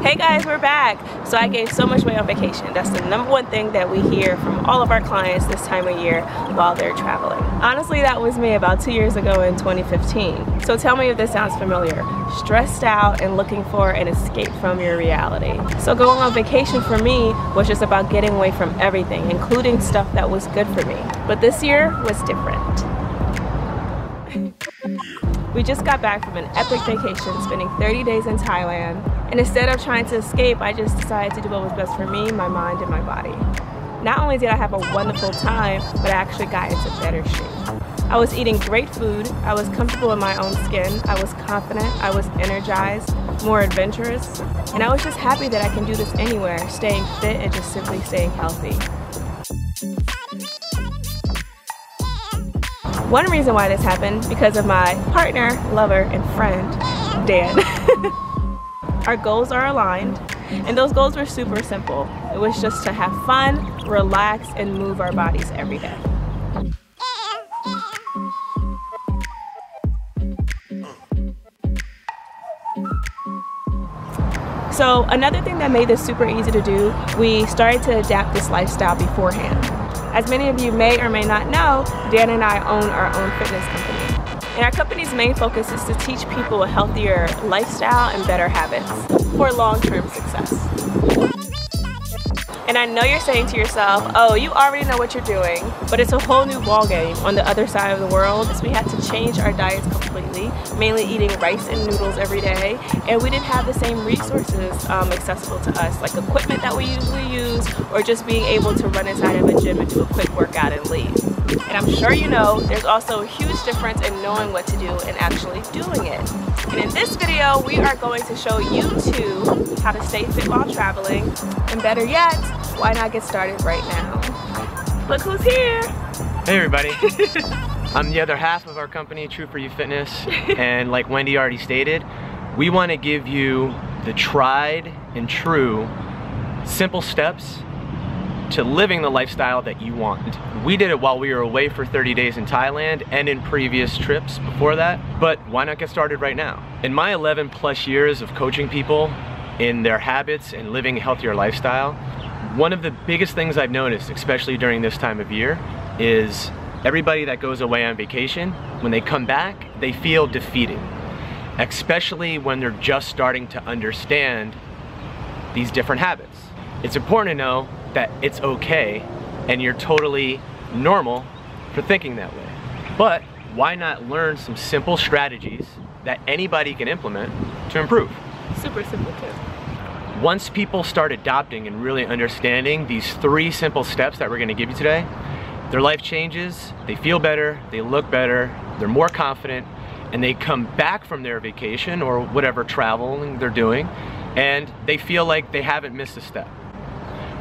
Hey guys, we're back. So I gained so much weight on vacation. That's the #1 thing that we hear from all of our clients this time of year while they're traveling. Honestly, that was me about 2 years ago in 2015. So tell me if this sounds familiar. Stressed out and looking for an escape from your reality. So going on vacation for me was just about getting away from everything, including stuff that was good for me. But this year was different. We just got back from an epic vacation, spending 30 days in Thailand. And instead of trying to escape, I just decided to do what was best for me, my mind, and my body. Not only did I have a wonderful time, but I actually got into better shape. I was eating great food, I was comfortable in my own skin, I was confident, I was energized, more adventurous, and I was just happy that I can do this anywhere, staying fit and just simply staying healthy. One reason why this happened, because of my partner, lover, and friend, Dan. Our goals are aligned, and those goals were super simple. It was just to have fun, relax, and move our bodies every day. So another thing that made this super easy to do, we started to adapt this lifestyle beforehand. As many of you may or may not know, Dan and I own our own fitness company. And our company's main focus is to teach people a healthier lifestyle and better habits for long-term success. And I know you're saying to yourself, oh, you already know what you're doing, but it's a whole new ballgame on the other side of the world. So we had to change our diets completely, mainly eating rice and noodles every day, and we didn't have the same resources accessible to us, like equipment that we usually use, or just being able to run inside of a gym and do a quick workout and leave. And I'm sure you know, there's also a huge difference in knowing what to do and actually doing it. And in this video, we are going to show you two how to stay fit while traveling, and better yet, why not get started right now? Look who's here! Hey everybody! I'm the other half of our company, True For You Fitness, and like Wendy already stated, we want to give you the tried and true simple steps to living the lifestyle that you want. We did it while we were away for 30 days in Thailand and in previous trips before that, but why not get started right now? In my 11+ years of coaching people in their habits and living a healthier lifestyle, one of the biggest things I've noticed, especially during this time of year, is everybody that goes away on vacation, when they come back, they feel defeated, especially when they're just starting to understand these different habits. It's important to know that it's okay and you're totally normal for thinking that way. But why not learn some simple strategies that anybody can implement to improve? Super simple too. Once people start adopting and really understanding these 3 simple steps that we're going to give you today, their life changes, they feel better, they look better, they're more confident, and they come back from their vacation or whatever traveling they're doing, and they feel like they haven't missed a step.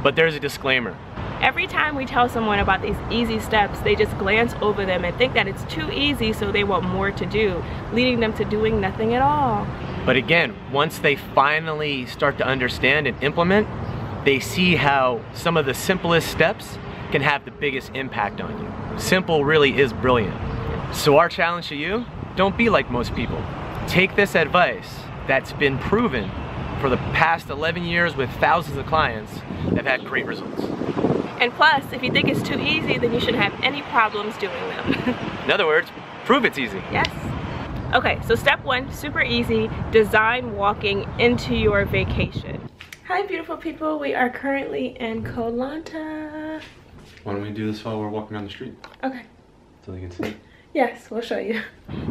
But there's a disclaimer. Every time we tell someone about these easy steps, they just glance over them and think that it's too easy, so they want more to do, leading them to doing nothing at all. But again, once they finally start to understand and implement, they see how some of the simplest steps can have the biggest impact on you. Simple really is brilliant. So our challenge to you, don't be like most people. Take this advice that's been proven for the past 11 years with thousands of clients that have had great results. And plus, if you think it's too easy, then you shouldn't have any problems doing them. In other words, prove it's easy. Yes. Okay, so step 1, super easy, design walking into your vacation. Hi beautiful people, we are currently in LANTA. Why don't we do this while we're walking on the street? Okay. So they can see. Yes, we'll show you.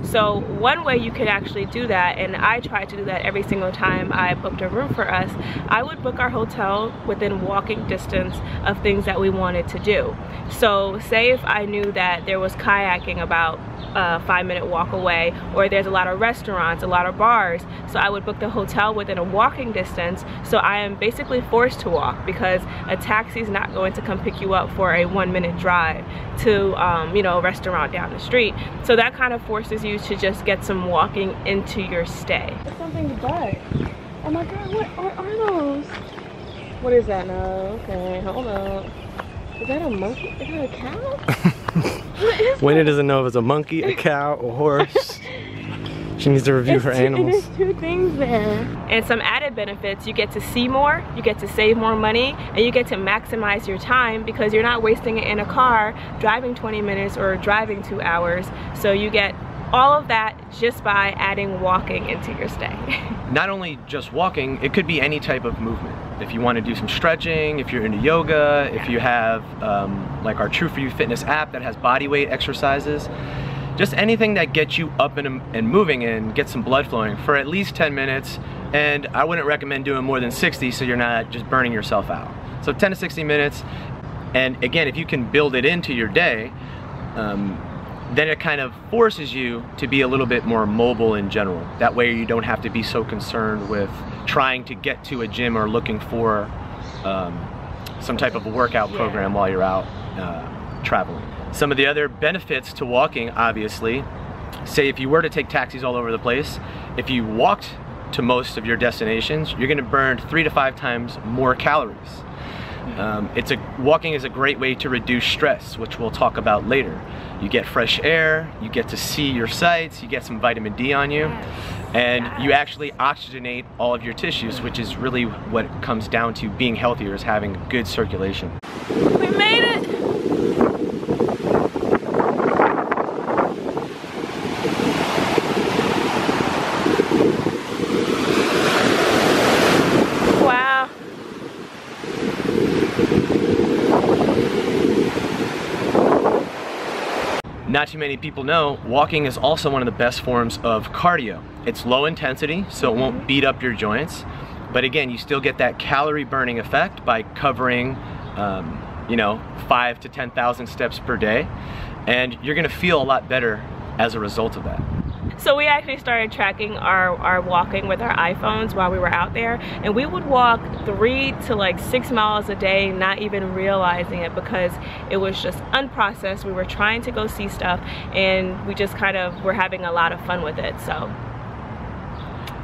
So one way you could actually do that, and I try to do that every single time I booked a room for us, I would book our hotel within walking distance of things that we wanted to do. So say if I knew that there was kayaking about a 5-minute walk away, or there's a lot of restaurants, a lot of bars, so I would book the hotel within a walking distance, so I am basically forced to walk because a taxi is not going to come pick you up for a 1-minute drive to you know, a restaurant down the street. So that kind of forces you to just get some walking into your stay. There's something to buy. Oh my god, what are those? What is that now? Okay, hold on. Is that a monkey? Is that a cow? What is Wendy that? doesn't know if it's a monkey, a cow, a horse. She needs to review her animals. There's 2 things there. And some added side benefits, you get to see more, you get to save more money, and you get to maximize your time because you're not wasting it in a car driving 20 minutes or driving 2 hours. So you get all of that just by adding walking into your stay. Not only just walking, it could be any type of movement. If you want to do some stretching, if you're into yoga, if you have like our True For You Fitness app that has body weight exercises, just anything that gets you up and moving and get some blood flowing for at least 10 minutes. And I wouldn't recommend doing more than 60 so you're not just burning yourself out. So 10 to 60 minutes. And again, if you can build it into your day, then it kind of forces you to be a little bit more mobile in general. That way you don't have to be so concerned with trying to get to a gym or looking for some type of a workout program while you're out traveling. Some of the other benefits to walking, obviously, say if you were to take taxis all over the place, if you walked to most of your destinations, you're gonna burn 3 to 5 times more calories. Walking is a great way to reduce stress, which we'll talk about later. You get fresh air, you get to see your sights, you get some vitamin D on you, and you actually oxygenate all of your tissues, which is really what it comes down to being healthier, is having good circulation. We made it! Not too many people know, walking is also one of the best forms of cardio. It's low intensity, so it won't beat up your joints. But again, you still get that calorie burning effect by covering, you know, 5 to 10,000 steps per day. And you're gonna feel a lot better as a result of that. So we actually started tracking our walking with our iPhones while we were out there, and we would walk 3 to like 6 miles a day, not even realizing it, because it was just unprocessed. We were trying to go see stuff, and we just kind of were having a lot of fun with it, so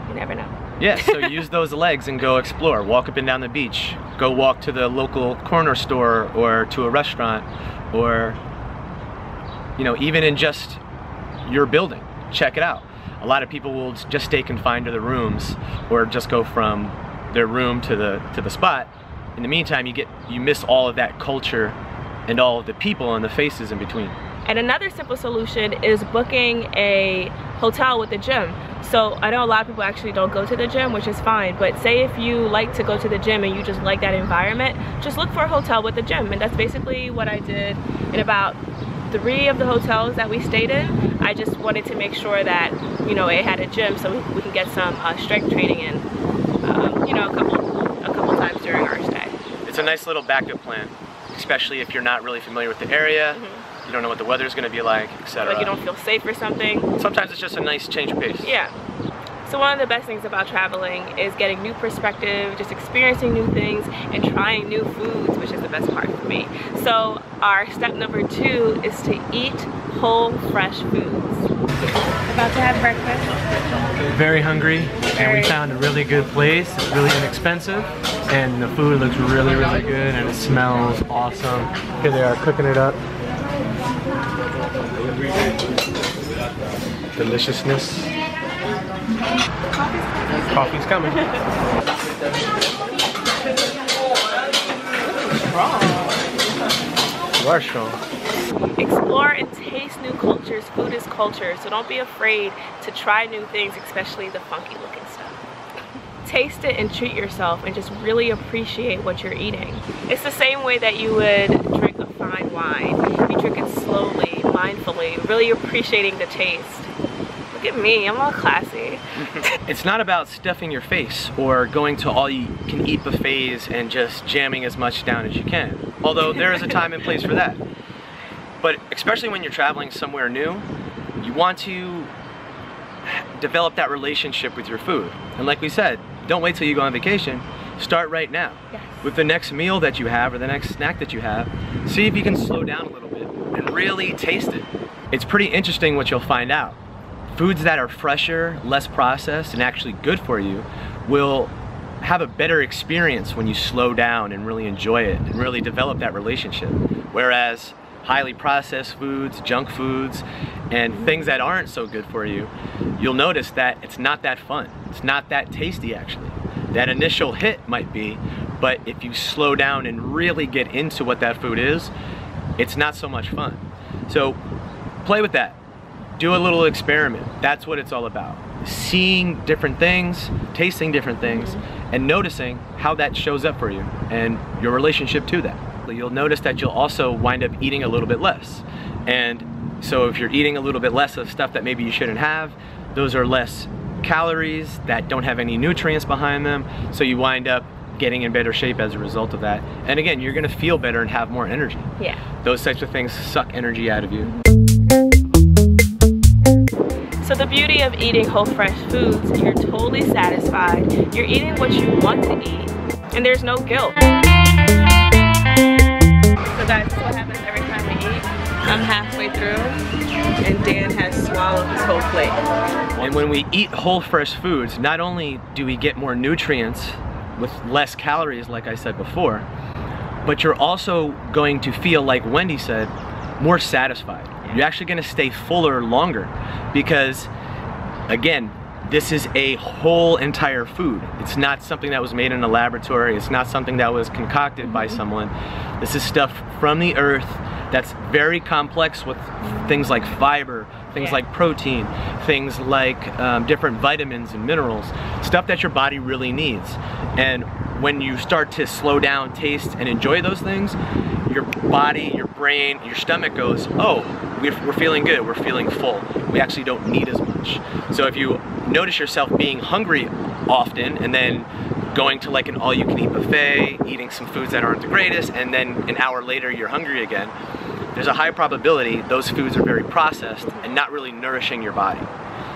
you never know. Yeah, so use those legs and go explore. Walk up and down the beach, go walk to the local corner store or to a restaurant, or, you know, even in just your building. Check it out. A lot of people will just stay confined to the rooms or just go from their room to the spot. In the meantime, you miss all of that culture and all of the people and the faces in between. And another simple solution is booking a hotel with a gym. So I know a lot of people actually don't go to the gym, which is fine, but say if you like to go to the gym and you just like that environment, just look for a hotel with a gym. And that's basically what I did in about 3 of the hotels that we stayed in. I just wanted to make sure that, you know, it had a gym so we can get some strength training in, you know, a couple times during our stay. It's a nice little backup plan, especially if you're not really familiar with the area, you don't know what the weather's going to be like, etc. Like you don't feel safe or something. Sometimes it's just a nice change of pace. Yeah. So one of the best things about traveling is getting new perspective, just experiencing new things, and trying new foods, which is the best part for me. So our step number 2 is to eat whole, fresh foods. About to have breakfast. Very hungry, and we found a really good place. It's really inexpensive, and the food looks really, really good, and it smells awesome. Here they are cooking it up. Deliciousness. Coffee's coming. You are strong. Explore and taste new cultures. Food is culture, so don't be afraid to try new things, especially the funky looking stuff. Taste it and treat yourself and just really appreciate what you're eating. It's the same way that you would drink a fine wine. You drink it slowly, mindfully, really appreciating the taste. Look at me, I'm all classy. It's not about stuffing your face or going to all you can eat buffets and just jamming as much down as you can. Although there is a time and place for that. But especially when you're traveling somewhere new, you want to develop that relationship with your food. And like we said, don't wait till you go on vacation. Start right now. Yes. With the next meal that you have or the next snack that you have, see if you can slow down a little bit and really taste it. It's pretty interesting what you'll find out. Foods that are fresher, less processed, and actually good for you will have a better experience when you slow down and really enjoy it and really develop that relationship. Whereas highly processed foods, junk foods, and things that aren't so good for you, you'll notice that it's not that fun. It's not that tasty actually. That initial hit might be, but if you slow down and really get into what that food is, it's not so much fun. So play with that. Do a little experiment. That's what it's all about. Seeing different things, tasting different things, and noticing how that shows up for you and your relationship to that. You'll notice that you'll also wind up eating a little bit less. And so if you're eating a little bit less of stuff that maybe you shouldn't have, those are less calories that don't have any nutrients behind them. So you wind up getting in better shape as a result of that. And again, you're gonna feel better and have more energy. Yeah. Those types of things suck energy out of you. So the beauty of eating whole fresh foods, you're totally satisfied, you're eating what you want to eat, and there's no guilt. So guys, this is what happens every time we eat. I'm halfway through, and Dan has swallowed his whole plate. And when we eat whole fresh foods, not only do we get more nutrients with less calories, like I said before, but you're also going to feel, like Wendy said, more satisfied. You're actually gonna stay fuller longer because, again, this is a whole entire food. It's not something that was made in a laboratory. It's not something that was concocted by someone. This is stuff from the earth that's very complex with things like fiber, things like protein, things like different vitamins and minerals, stuff that your body really needs. And when you start to slow down, taste, and enjoy those things, your body, your brain, your stomach goes, oh, we're feeling good, we're feeling full. We actually don't need as much. So if you notice yourself being hungry often and then going to like an all-you-can-eat buffet, eating some foods that aren't the greatest, and then an hour later you're hungry again, there's a high probability those foods are very processed and not really nourishing your body.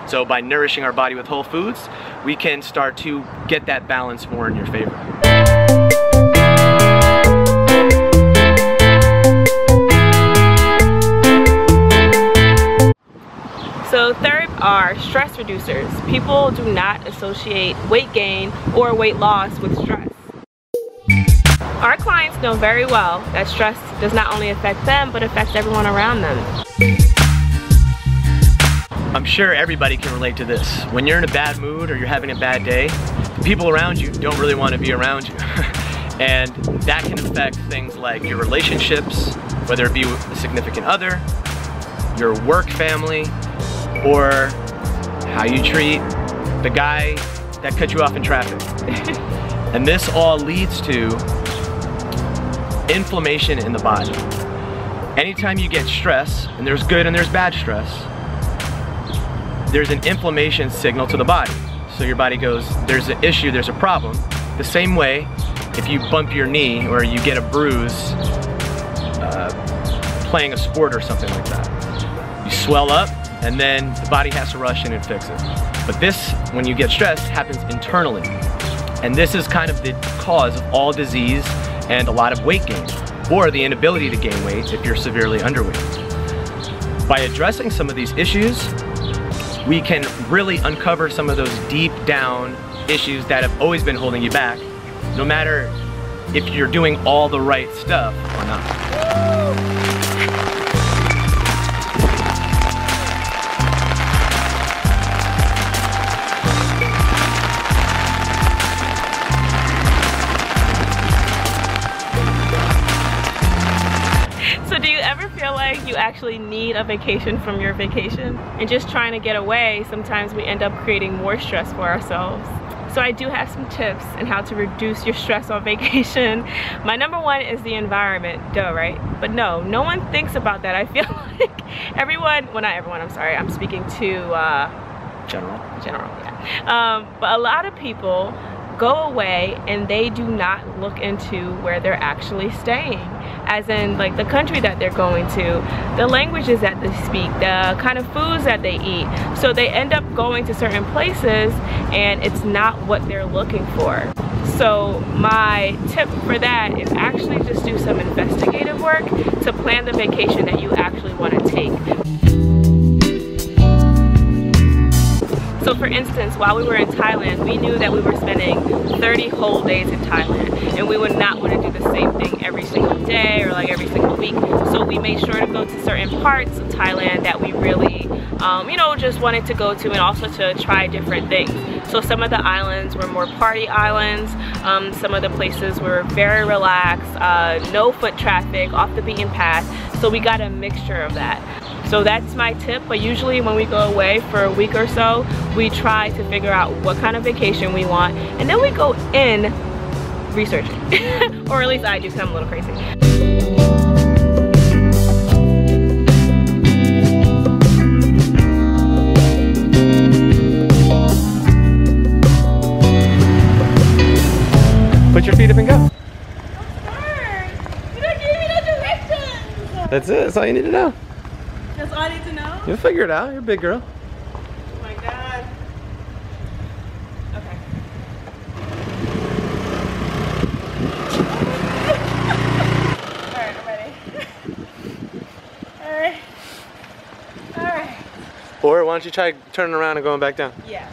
So by nourishing our body with whole foods, we can start to get that balance more in your favor. So third are stress reducers. People do not associate weight gain or weight loss with stress. Our clients know very well that stress does not only affect them, but affects everyone around them. I'm sure everybody can relate to this. When you're in a bad mood or you're having a bad day, the people around you don't really want to be around you. And that can affect things like your relationships, whether it be with a significant other, your work family, or how you treat the guy that cut you off in traffic. And this all leads to inflammation in the body. Anytime you get stress, and there's good and there's bad stress, there's an inflammation signal to the body. So your body goes, there's an issue, there's a problem. The same way, if you bump your knee or you get a bruise playing a sport or something like that, you swell up, and then the body has to rush in and fix it. But this, when you get stressed, happens internally. And this is kind of the cause of all disease and a lot of weight gain, or the inability to gain weight if you're severely underweight. By addressing some of these issues, we can really uncover some of those deep down issues that have always been holding you back, no matter if you're doing all the right stuff or not. You actually need a vacation from your vacation, and just trying to get away, sometimes we end up creating more stress for ourselves. So I do have some tips on how to reduce your stress on vacation. My number one is the environment, duh, right? But no one thinks about that. I feel like everyone, well, not everyone, I'm sorry, I'm speaking to general, yeah. But a lot of people go away and they do not look into where they're actually staying, as in like the country that they're going to, the languages that they speak, the kind of foods that they eat. So they end up going to certain places and it's not what they're looking for. So my tip for that is actually just do some investigative work to plan the vacation that you actually want to take. So for instance, while we were in Thailand, we knew that we were spending 30 whole days in Thailand, and we would not want to do the same thing every single day or like every single week. So we made sure to go to certain parts of Thailand that we really, you know, just wanted to go to, and also to try different things. So some of the islands were more party islands. Some of the places were very relaxed, no foot traffic, off the beaten path. So we got a mixture of that. So that's my tip, but usually when we go away for a week or so, we try to figure out what kind of vacation we want, and then we go in researching. Or at least I do, because I'm a little crazy. Put your feet up and go. I'm scared. You don't give me no directions. That's it. That's all you need to know. That's all I need to know? You'll figure it out. You're a big girl. Oh my god. Okay. Alright, I'm ready. Alright. Alright. Or why don't you try turning around and going back down? Yeah.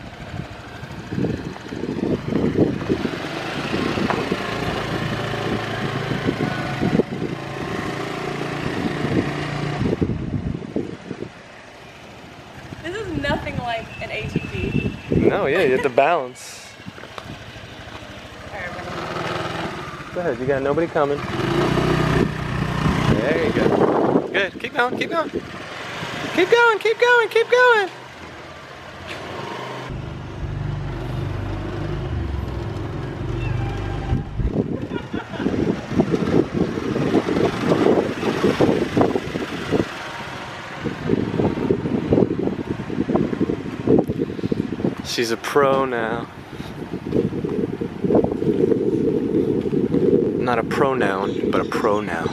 Nothing like an ATV. No, yeah, you have to balance. Alright, go ahead, you got nobody coming. There you go. Good, keep going, keep going. Keep going, keep going, keep going. She's a pro now. Not a pronoun, but a pro now.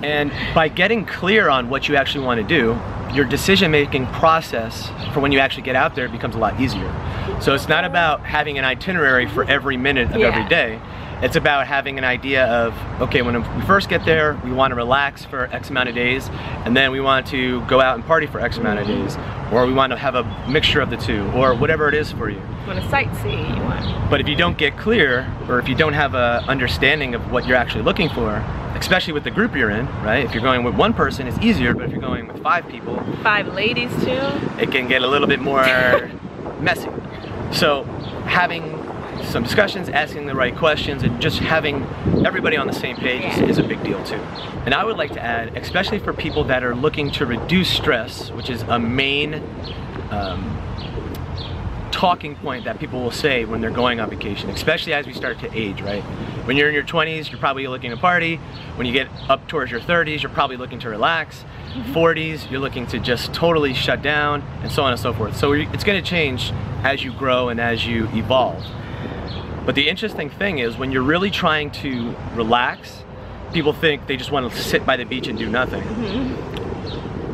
And by getting clear on what you actually want to do, your decision-making process for when you actually get out there becomes a lot easier. So it's not about having an itinerary for every minute of every day. It's about having an idea of, okay, when we first get there, we want to relax for X amount of days, and then we want to go out and party for X amount of days, or we want to have a mixture of the two, or whatever it is for you. You want to sightsee, you want. But if you don't get clear, or if you don't have an understanding of what you're actually looking for, especially with the group you're in, right? If you're going with one person, it's easier, but if you're going with 5 people, 5 ladies too, it can get a little bit more messy. So having some discussions, asking the right questions, and just having everybody on the same page is a big deal too. And I would like to add, especially for people that are looking to reduce stress, which is a main talking point that people will say when they're going on vacation, especially as we start to age, right? When you're in your 20s, you're probably looking to party. When you get up towards your 30s, you're probably looking to relax. 40s, you're looking to just totally shut down, and so on and so forth. So it's going to change as you grow and as you evolve. But the interesting thing is, when you're really trying to relax, people think they just want to sit by the beach and do nothing.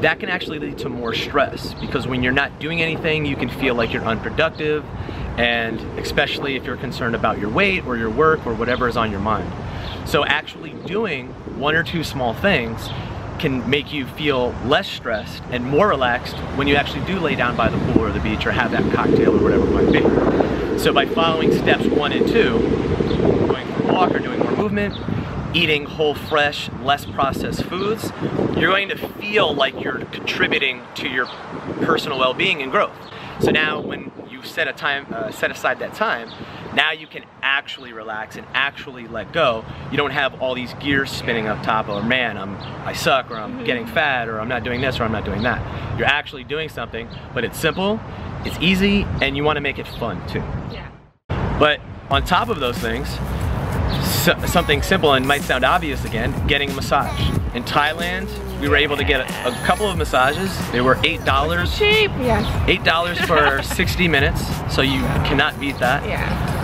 That can actually lead to more stress, because when you're not doing anything, you can feel like you're unproductive, and especially if you're concerned about your weight or your work or whatever is on your mind. So actually doing 1 or 2 small things can make you feel less stressed and more relaxed when you actually do lay down by the pool or the beach or have that cocktail or whatever it might be. So by following steps 1 and 2, going for a walk or doing more movement, eating whole, fresh, less processed foods, you're going to feel like you're contributing to your personal well-being and growth. So now when you set aside that time, now you can actually relax and actually let go. You don't have all these gears spinning up top, or man, I suck, or I'm getting fat, or I'm not doing this, or I'm not doing that. You're actually doing something, but it's simple, it's easy, and you want to make it fun too. Yeah. But on top of those things, something simple and might sound obvious again, getting a massage. In Thailand, we were able to get a couple of massages. They were $8. Cheap, yes. $8 for 60 minutes, so you cannot beat that. Yeah.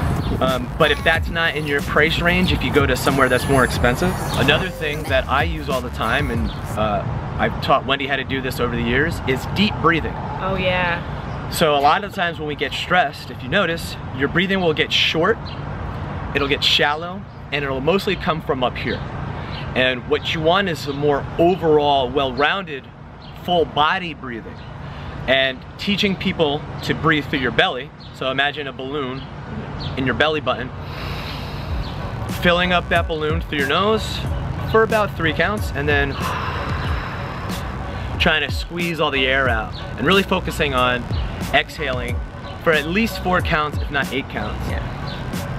But if that's not in your price range, if you go to somewhere that's more expensive, another thing that I use all the time, and I've taught Wendy how to do this over the years, is deep breathing. Oh yeah. So a lot of times when we get stressed, if you notice, your breathing will get short, it'll get shallow, and it'll mostly come from up here. And what you want is a more overall, well-rounded, full body breathing. And teaching people to breathe through your belly. So imagine a balloon in your belly button. Filling up that balloon through your nose for about 3 counts, and then trying to squeeze all the air out and really focusing on exhaling for at least 4 counts, if not 8 counts. Yeah.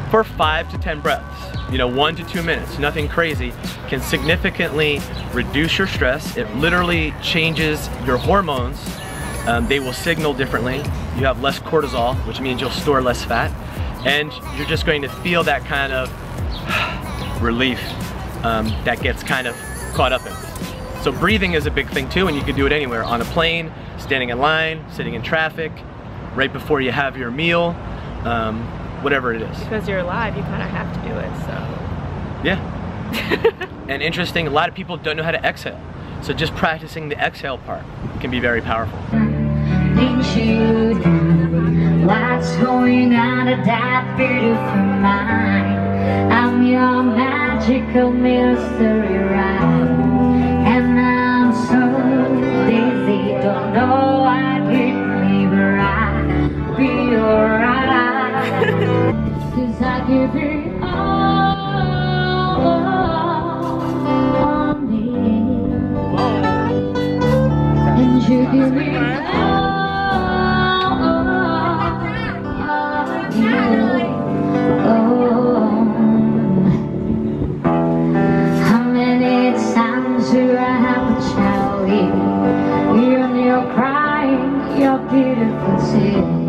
For 5 to 10 breaths. You know, 1 to 2 minutes, nothing crazy, can significantly reduce your stress. It literally changes your hormones. They will signal differently. You have less cortisol, which means you'll store less fat. And you're just going to feel that kind of relief that gets kind of caught up in. So breathing is a big thing too, and you can do it anywhere. On a plane, standing in line, sitting in traffic, right before you have your meal, whatever it is. Because you're alive, you kind of have to do it, so. Yeah. And interesting, a lot of people don't know how to exhale. So just practicing the exhale part can be very powerful. What's going on at that beautiful mind? I'm your magical mystery ride, and I'm so dizzy, don't know what hit me, but I'll be alright. 'Cause I give it all on me, and you give me all. How many times do I have to tell you, you're crying your beautiful tears?